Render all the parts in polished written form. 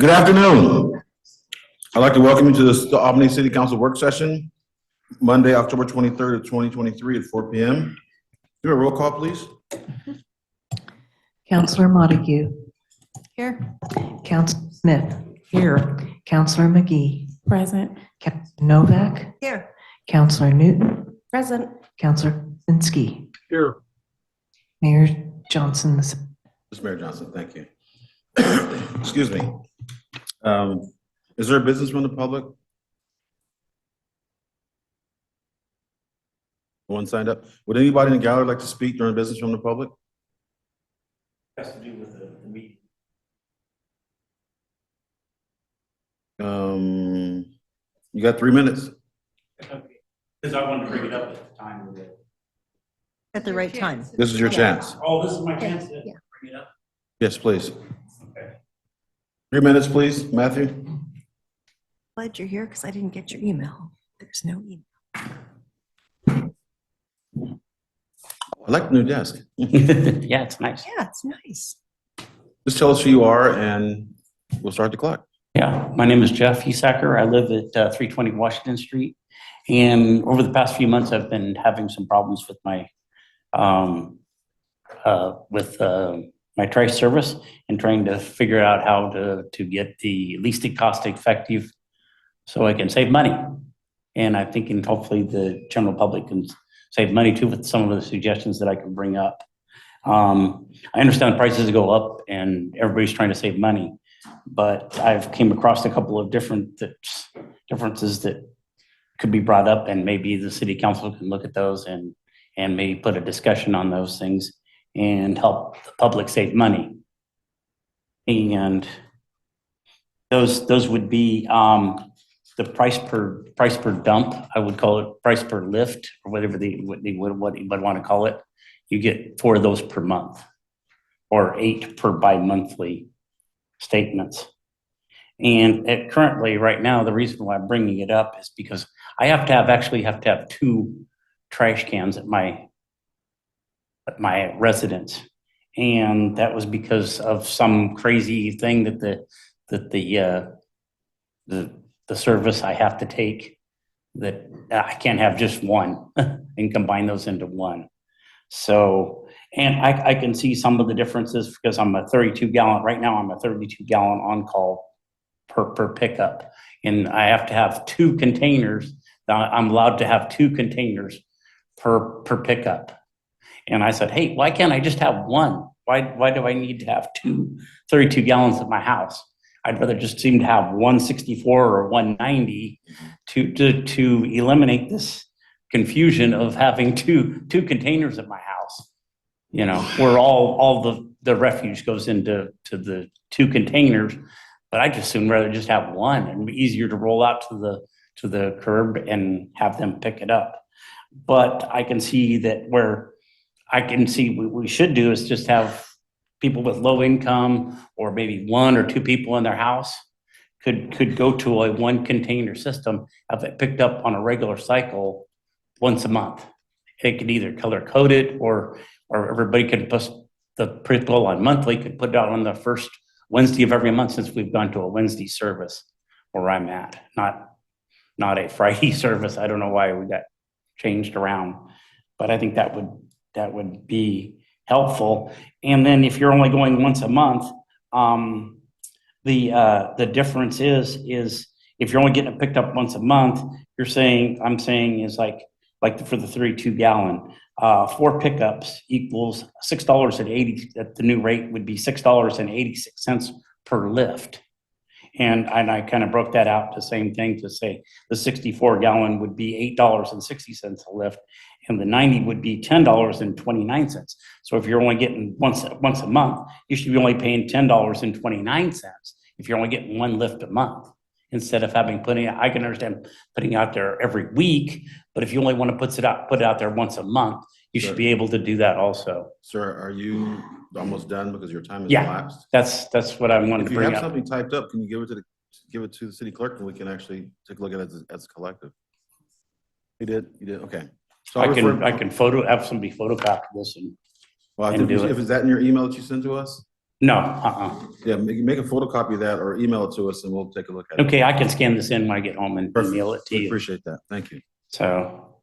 Good afternoon. I'd like to welcome you to the Albany City Council work session, Monday, October 23rd of 2023 at 4 p.m. Do a roll call, please. Councillor Montague. Here. Councillor Smith. Here. Councillor McGee. Present. Councillor Novak. Here. Councillor Newton. Present. Councillor Zinsky. Here. Mayor Johnson. This is Mayor Johnson, thank you. Excuse me. Is there a business from the public? One signed up. Would anybody in the gallery like to speak during business from the public? Has to do with the meeting. You got 3 minutes. Okay. Because I wanted to bring it up at the time. At the right time. This is your chance. Oh, this is my chance to Yeah. bring it up? Yes, please. Okay. 3 minutes, please, Matthew. Glad you're here because I didn't get your email. There's no email. I like the new desk. Yeah, it's nice. Yeah, it's nice. Just tell us who you are and we'll start the clock. Yeah, my name is Jeff Husacker. I live at 320 Washington Street. And over the past few months, I've been having some problems with my my trash service and trying to figure out how to get the least cost effective so I can save money. And I'm thinking hopefully the general public can save money too with some of the suggestions that I can bring up. I understand prices go up and everybody's trying to save money, but I've came across a couple of differences that could be brought up, and maybe the city council can look at those and maybe put a discussion on those things and help the public save money. And those would be the price per dump. I would call it price per lift, or whatever what you would want to call it. You get 4 of those per month, or 8 per bi-monthly statements. And currently, right now, the reason why I'm bringing it up is because I actually have to have 2 trash cans at my residence, and that was because of some crazy thing that the service I have to take, that I can't have just one and combine those into one. So, and I can see some of the differences because I'm a 32 gallon right now. I'm a 32 gallon on call per pickup, and I have to have 2 containers. I'm allowed to have 2 containers per pickup. And I said, hey, why can't I just have one? Why do I need to have 2 32 gallons at my house? I'd rather just seem to have 164 or 190 to eliminate this confusion of having two containers at my house. You know, where all the refuse goes into the 2 containers, but I just soon rather just have one, and be easier to roll out to the curb and have them pick it up. But I can see that where I can see what we should do is just have people with low income, or maybe 1 or 2 people in their house could go to a 1 container system, have it picked up on a regular cycle once a month. It could either color code it, or everybody could put the people on monthly could put it out on the first Wednesday of every month, since we've gone to a Wednesday service where I'm at, not a Friday service. I don't know why we got changed around, but I think that would be helpful. And then if you're only going once a month, the difference is if you're only getting it picked up once a month, I'm saying is like for the 32 gallon, 4 pickups equals $6.80. At the new rate would be $6.86 per lift. And I kind of broke that out the same thing to say the 64 gallon would be $8.60 a lift, and the 90 would be $10.29. So if you're only getting once a month, you should be only paying $10.29 if you're only getting 1 lift a month, instead of I can understand putting out there every week, but if you only want to put it out there once a month, you should be able to do that also. Sir, are you almost done because your time has Yeah, elapsed? that's what I wanted If to you bring have up. something typed up, can you give it to the city clerk, and we can actually take a look at it as a collective? You did? Okay. So I can have somebody photocopy this and Well, I and think do it. if it's that in your email that you sent to us, No, Yeah, make a photocopy of that or email it to us and we'll take a look at it. Okay, I can scan this in when I get home and Perfect. email it to We you. appreciate that. Thank you. So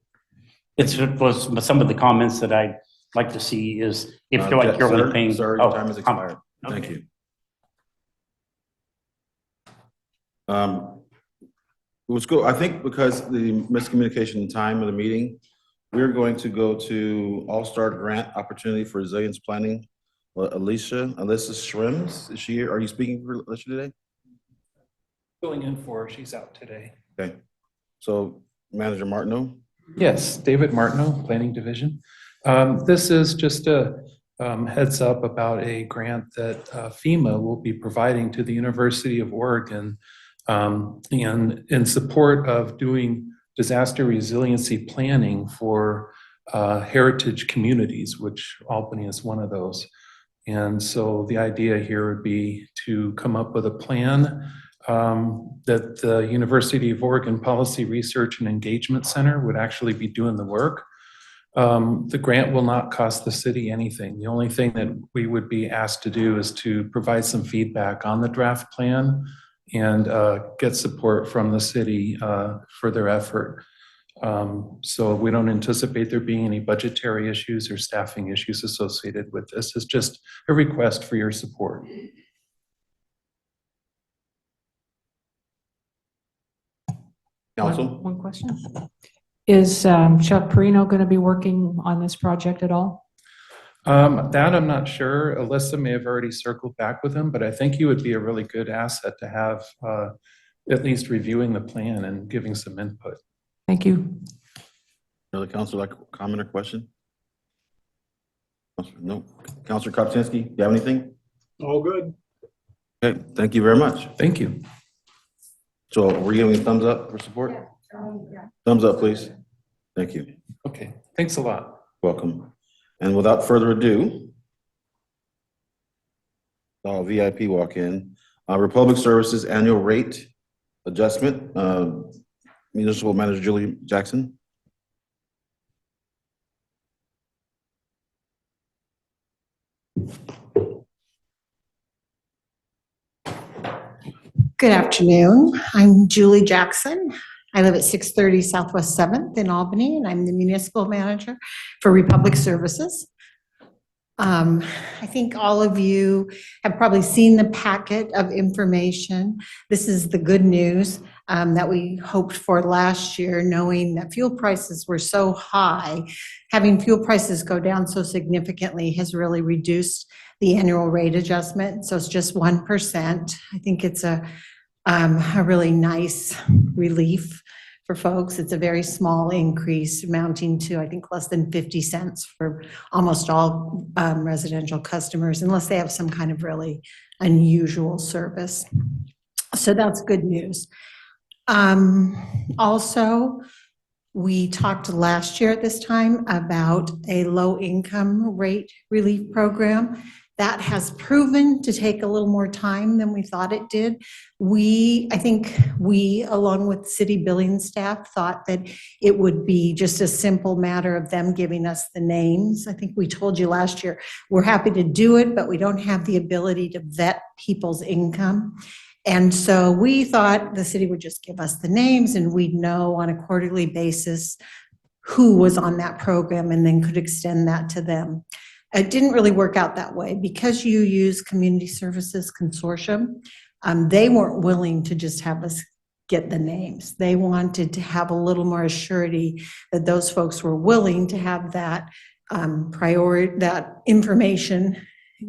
it was some of the comments that I'd like to see is if like you're only paying. Sir, your time has expired. Thank okay. you. Let's go. I think because the miscommunication in time of the meeting, we're going to go to All-Star Grant Opportunity for Resilience Planning. Alyssa Shrims, is she here? Are you speaking for Alyssa today? Filling in for her. She's out today. Okay. So Manager Martineau? Yes, David Martineau, Planning Division. This is just a heads up about a grant that FEMA will be providing to the University of Oregon and in support of doing disaster resiliency planning for heritage communities, which Albany is one of those. And so the idea here would be to come up with a plan that the University of Oregon Policy Research and Engagement Center would actually be doing the work. The grant will not cost the city anything. The only thing that we would be asked to do is to provide some feedback on the draft plan and get support from the city for their effort. So we don't anticipate there being any budgetary issues or staffing issues associated with this. It's just a request for your support. Council? One question. Is Chuck Perino going to be working on this project at all? That I'm not sure. Alyssa may have already circled back with him, but I think he would be a really good asset to have at least reviewing the plan and giving some input. Thank you. Another council like comment or question? No. Councilor Kopczynski, you have anything? All good. Okay, thank you very much. Thank you. So we're giving a thumbs up for support? Thumbs up, please. Thank you. Okay, thanks a lot. Welcome. And without further ado, VIP walk-in, Republic Services Annual Rate Adjustment, Municipal Manager Julie Jackson. Good afternoon. I'm Julie Jackson. I live at 630 Southwest 7th in Albany, and I'm the municipal manager for Republic Services. I think all of you have probably seen the packet of information. This is the good news that we hoped for last year, knowing that fuel prices were so high. Having fuel prices go down so significantly has really reduced the annual rate adjustment. So it's just 1%. I think it's a really nice relief for folks. It's a very small increase amounting to, I think, less than 50 cents for almost all residential customers, unless they have some kind of really unusual service. So that's good news. Also, we talked last year at this time about a low income rate relief program. That has proven to take a little more time than we thought it did. I think we, along with city billing staff, thought that it would be just a simple matter of them giving us the names. I think we told you last year, we're happy to do it, but we don't have the ability to vet people's income. And so we thought the city would just give us the names and we'd know on a quarterly basis who was on that program and then could extend that to them. It didn't really work out that way because you use Community Services Consortium. They weren't willing to just have us get the names. They wanted to have a little more surety that those folks were willing to have that that information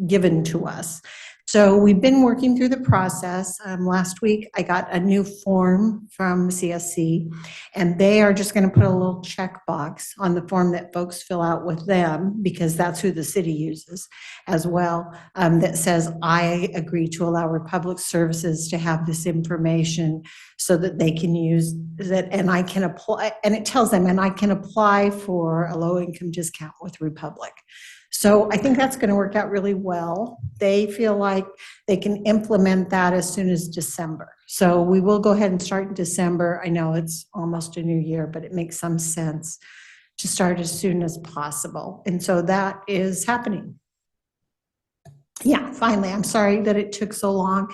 given to us. So we've been working through the process. Last week, I got a new form from CSC, and they are just going to put a little checkbox on the form that folks fill out with them, because that's who the city uses as well, that says, I agree to allow Republic Services to have this information so that they can use that, and I can apply, and it tells them, and I can apply for a low-income discount with Republic. So I think that's going to work out really well. They feel like they can implement that as soon as December. So we will go ahead and start in December. I know it's almost a new year, but it makes some sense to start as soon as possible. And so that is happening. Yeah, finally, I'm sorry that it took so long.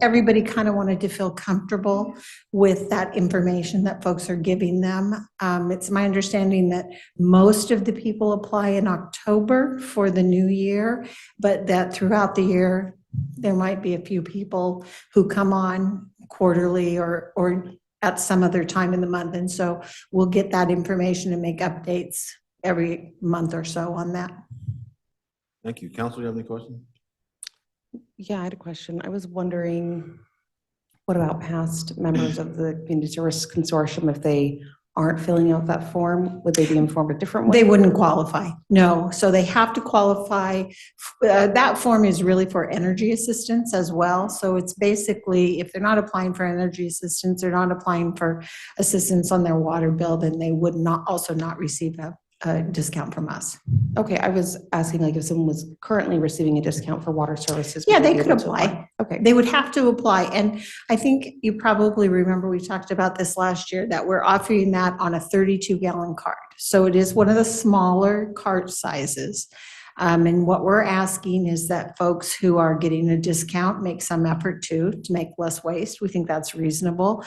Everybody kind of wanted to feel comfortable with that information that folks are giving them. It's my understanding that most of the people apply in October for the new year, but that throughout the year, there might be a few people who come on quarterly or at some other time in the month. And so we'll get that information and make updates every month or so on that. Thank you. Council, you have any questions? Yeah, I had a question. I was wondering, what about past members of the Community Service Consortium? If they aren't filling out that form, would they be informed a different way? They wouldn't qualify, no. So they have to qualify. That form is really for energy assistance as well. So it's basically, if they're not applying for energy assistance, they're not applying for assistance on their water bill, then they would also not receive a discount from us. Okay, I was asking like if someone was currently receiving a discount for water services. Yeah, would they be could able to apply. Okay. They would have to apply. And I think you probably remember we talked about this last year, that we're offering that on a 32-gallon cart. So it is one of the smaller cart sizes. And what we're asking is that folks who are getting a discount make some effort to make less waste. We think that's reasonable.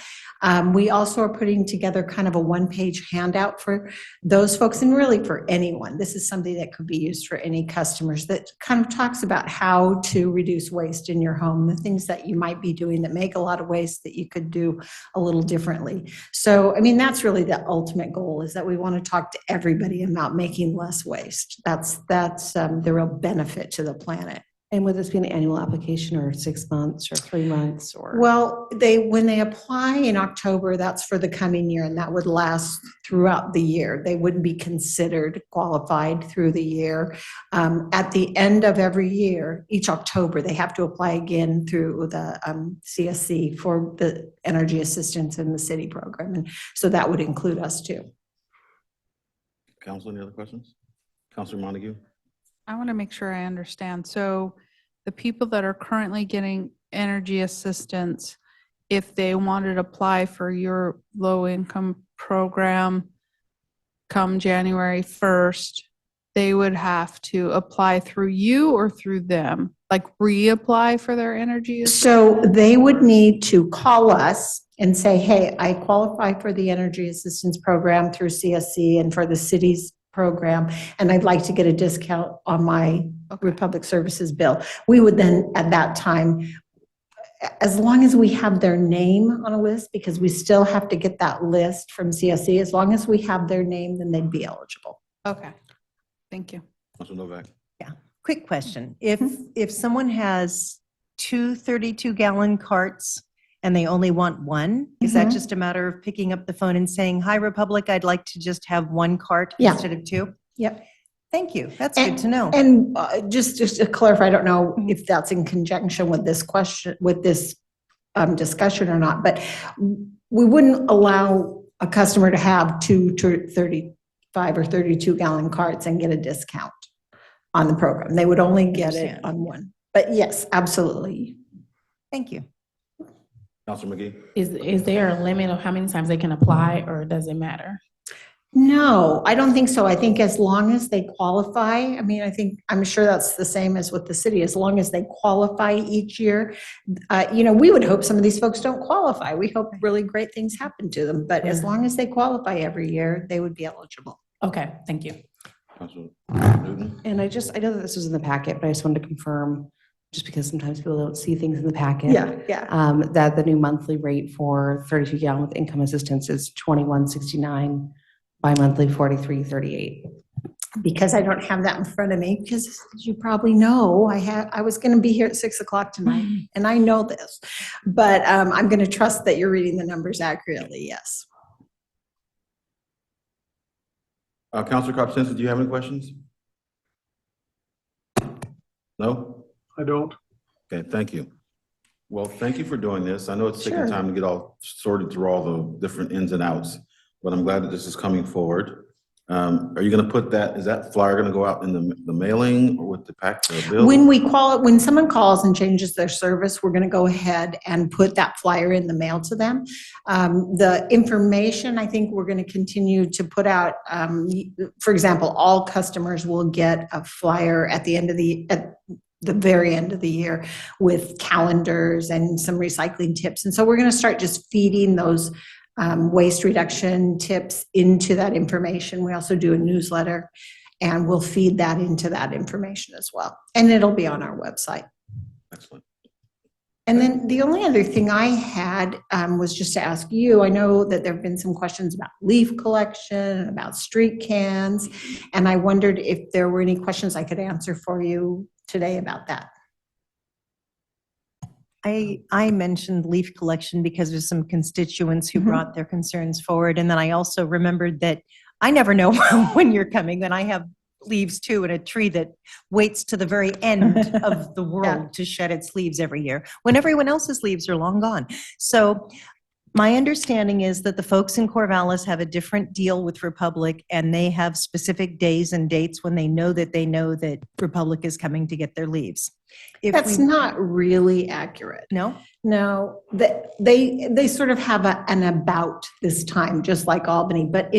We also are putting together kind of a one-page handout for those folks, and really for anyone. This is something that could be used for any customers, that kind of talks about how to reduce waste in your home, the things that you might be doing that make a lot of waste that you could do a little differently. So, I mean, that's really the ultimate goal, is that we want to talk to everybody about making less waste. That's the real benefit to the planet. And would this be an annual application or 6 months or 3 months or? Well, when they apply in October, that's for the coming year, and that would last throughout the year. They wouldn't be considered qualified through the year. At the end of every year, each October, they have to apply again through the CSC for the energy assistance in the city program. And so that would include us too. Council, any other questions? Councilor Montague? I want to make sure I understand. So the people that are currently getting energy assistance, if they wanted to apply for your low-income program come January 1st, they would have to apply through you or through them? Like reapply for their energy assistance? So they would need to call us and say, hey, I qualify for the energy assistance program through CSC and for the city's program, and I'd like to get a discount on my Republic Services bill. We would then, at that time, as long as we have their name on a list, because we still have to get that list from CSC, as long as we have their name, then they'd be eligible. Okay, thank you. Councilor Novak? Quick question. If someone has two 32-gallon carts and they only want one, is that just a matter of picking up the phone and saying, hi, Republic, I'd like to just have one cart instead of two? Yep. Thank you. That's good to know. And just to clarify, I don't know if that's in conjunction with this question, with this discussion or not, but we wouldn't allow a customer to have two 35 or 32-gallon carts and get a discount on the program. They would only get it on one. But yes, absolutely. Thank you. Councilor McGee? Is there a limit of how many times they can apply, or does it matter? No, I don't think so. I think as long as they qualify, I mean, I'm sure that's the same as with the city, as long as they qualify each year. We would hope some of these folks don't qualify. We hope really great things happen to them, but as long as they qualify every year, they would be eligible. Okay, thank you. Councilor Newton? And I know that this was in the packet, but I just wanted to confirm, just because sometimes people don't see things in the packet. Yeah. That the new monthly rate for 32-gallon with income assistance is $21.69, bi-monthly $43.38. Because I don't have that in front of me, because as you probably know, I was going to be here at 6:00 tonight, and I know this, but I'm going to trust that you're reading the numbers accurately. Yes. Councilor Kopsinski, do you have any questions? No? I don't. Okay, thank you. Well, thank you for doing this. I know it's taking Sure. time to get all sorted through all the different ins and outs, but I'm glad that this is coming forward. Are you gonna put that, is that flyer gonna go out in the mailing or with the pack, the bill? When someone calls and changes their service, we're going to go ahead and put that flyer in the mail to them. The information, I think we're going to continue to put out, for example, all customers will get a flyer at the very end of the year with calendars and some recycling tips. And so we're going to start just feeding those waste reduction tips into that information. We also do a newsletter, and we'll feed that into that information as well. And it'll be on our website. Excellent. And then the only other thing I had was just to ask you, I know that there have been some questions about leaf collection, about street cans, and I wondered if there were any questions I could answer for you today about that. I mentioned leaf collection because there's some constituents who Mhm. brought their concerns forward. And then I also remembered that I never know when you're coming, that I have leaves too, and a tree that waits to the very end of the world to shed its leaves every year, when everyone else's leaves are long gone. So my understanding is that the folks in Corvallis have a different deal with Republic, and they have specific days and dates when they know that Republic is coming to get their leaves. That's not really accurate. No? No, they sort of have an about this time, just like Albany, but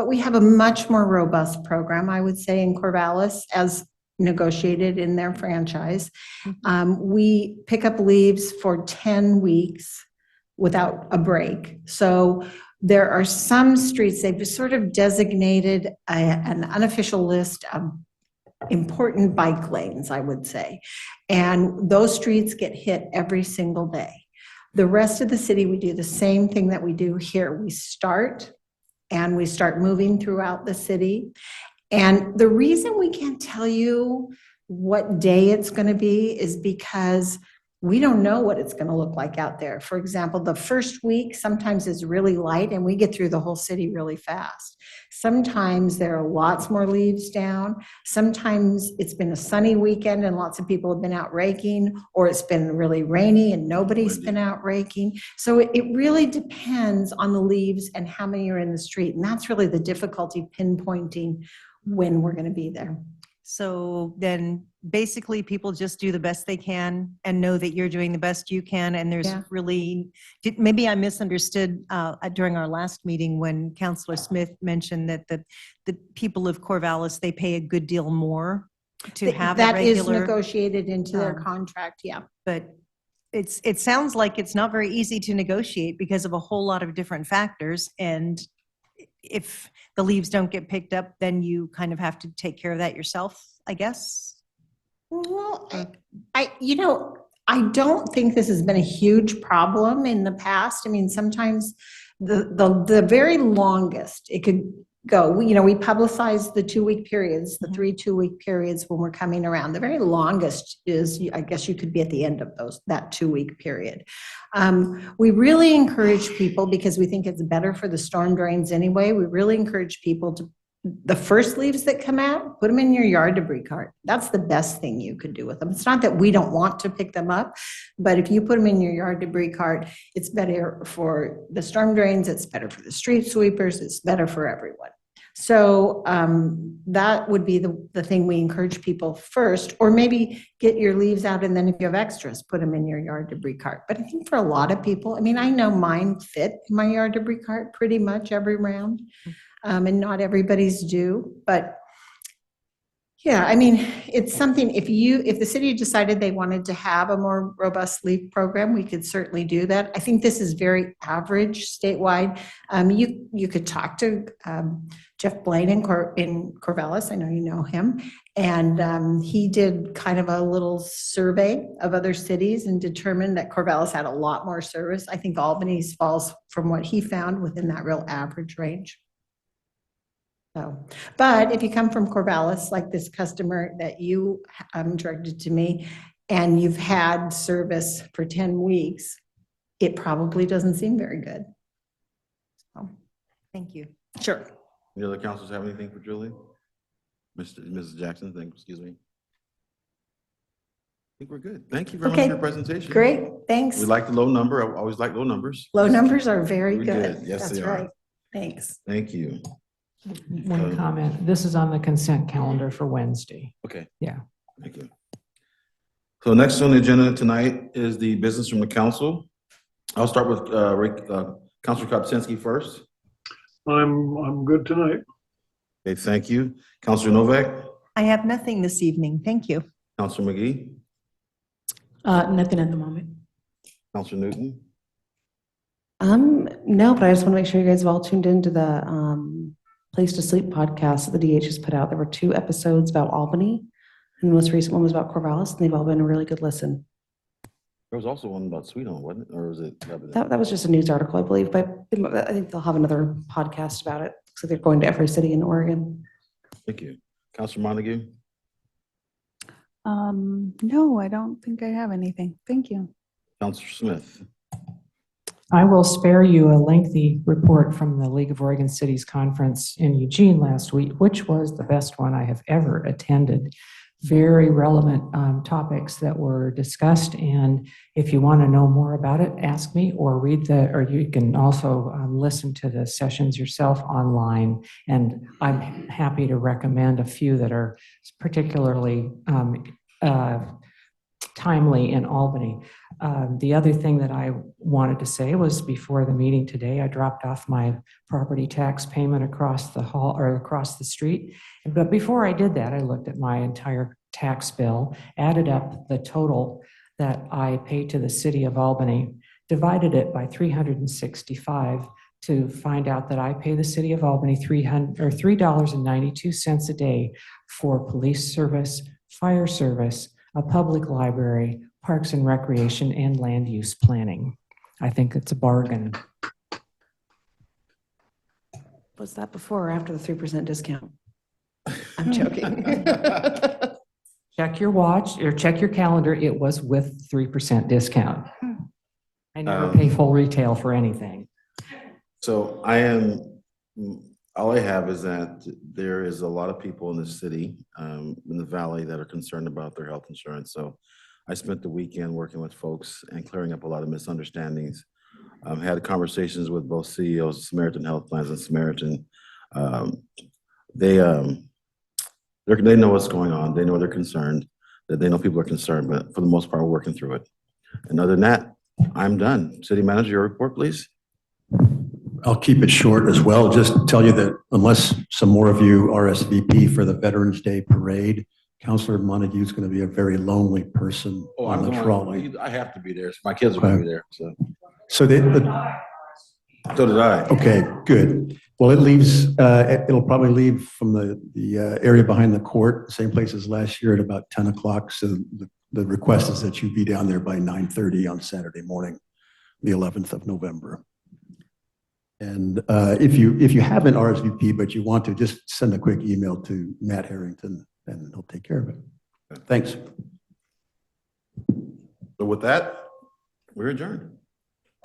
we have a much more robust program, I would say, in Corvallis, as negotiated in their franchise. We pick up leaves for 10 weeks without a break. So there are some streets, they've sort of designated an unofficial list of important bike lanes, I would say. And those streets get hit every single day. The rest of the city, we do the same thing that we do here. We start moving throughout the city. And the reason we can't tell you what day it's going to be is because we don't know what it's going to look like out there. For example, the first week sometimes is really light and we get through the whole city really fast. Sometimes there are lots more leaves down. Sometimes it's been a sunny weekend and lots of people have been out raking, or it's been really rainy and nobody's been out raking. So it really depends on the leaves and how many are in the street. And that's really the difficulty pinpointing when we're going to be there. So then basically people just do the best they can and know that you're doing the best you can. And there's maybe I misunderstood during our last meeting when Councillor Smith mentioned that the people of Corvallis, they pay a good deal more to have a regular. That is negotiated into their contract, yeah. But it sounds like it's not very easy to negotiate because of a whole lot of different factors. And if the leaves don't get picked up, then you kind of have to take care of that yourself, I guess. Well, I don't think this has been a huge problem in the past. I mean, sometimes the very longest it could go, we publicize the 2-week periods, the 3 2-week periods when we're coming around. The very longest is, I guess you could be at the end of that 2-week period. We really encourage people, because we think it's better for the storm drains anyway, we really encourage people to, the first leaves that come out, put them in your yard debris cart. That's the best thing you could do with them. It's not that we don't want to pick them up, but if you put them in your yard debris cart, it's better for the storm drains, it's better for the street sweepers, it's better for everyone. So that would be the thing we encourage people first, or maybe get your leaves out, and then if you have extras, put them in your yard debris cart. But I think for a lot of people, I mean, I know mine fit in my yard debris cart pretty much every round. And not everybody's do, but yeah, I mean, it's something, if the city decided they wanted to have a more robust leaf program, we could certainly do that. I think this is very average statewide. You could talk to Jeff Blaine in Corvallis, I know you know him, and he did kind of a little survey of other cities and determined that Corvallis had a lot more service. I think Albany's falls, from what he found, within that real average range. So, but if you come from Corvallis, like this customer that you directed to me, and you've had service for 10 weeks, it probably doesn't seem very good. So, thank you. Sure. Any other councilors have anything for Julie? Mrs. Jackson, excuse me. I think we're good. Thank you very much for your presentation. Great, thanks. We like the low number. I always like low numbers. Low numbers are very We good. did. Yes, That's they are. right. Thanks. Thank you. One comment. This is on the consent calendar for Wednesday. Okay. Yeah. Thank you. So next on the agenda tonight is the business from the council. I'll start with Councilor Kopsinski first. I'm good tonight. Okay, thank you. Councilor Novak, I have nothing this evening. Thank you. Councilor McGee, Nothing at the moment. Councilor Newton. No, but I just want to make sure you guys have all tuned into the Place to Sleep podcast that the DH has put out. There were 2 episodes about Albany, and the most recent one was about Corvallis, and they've all been a really good listen. There was also one about Sweet Home, wasn't it? Or was it? That was just a news article, I believe, but I think they'll have another podcast about it. So they're going to every city in Oregon. Thank you. Councilor Montague, No, I don't think I have anything. Thank you. Councilor Smith. I will spare you a lengthy report from the League of Oregon Cities Conference in Eugene last week, which was the best one I have ever attended. Very relevant topics that were discussed, and if you want to know more about it, ask me or or you can also listen to the sessions yourself online, and I'm happy to recommend a few that are particularly timely in Albany. The other thing that I wanted to say was before the meeting today, I dropped off my property tax payment across the hall or across the street. But before I did that, I looked at my entire tax bill, added up the total that I pay to the city of Albany, divided it by 365 to find out that I pay the city of Albany $3.92 a day for police service, fire service, a public library, parks and recreation, and land use planning. I think it's a bargain. Was that before or after the 3% discount? I'm joking. Check your watch or check your calendar. It was with 3% discount. I never pay full retail for anything. So all I have is that there is a lot of people in the city, in the valley, that are concerned about their health insurance. So I spent the weekend working with folks and clearing up a lot of misunderstandings. Had conversations with both CEOs of Samaritan Health Plans and Samaritan. They know what's going on. They know they're concerned, that they know people are concerned, but for the most part, we're working through it. And other than that, I'm done. City Manager, your report, please. I'll keep it short as well. Just tell you that unless some more of you RSVP for the Veterans Day Parade, Councilor Montague is going to be a very lonely person on the trolley. I have to be there. My kids are going to be there. So So did I. Okay, good. Well, it'll probably leave from the area behind the court, same place as last year at about 10 o'clock. So the request is that you be down there by 9:30 on Saturday morning, the 11th of November. And if you haven't RSVP, but you want to, just send a quick email to Matt Harrington and he'll take care of it. Thanks. So with that, we're adjourned.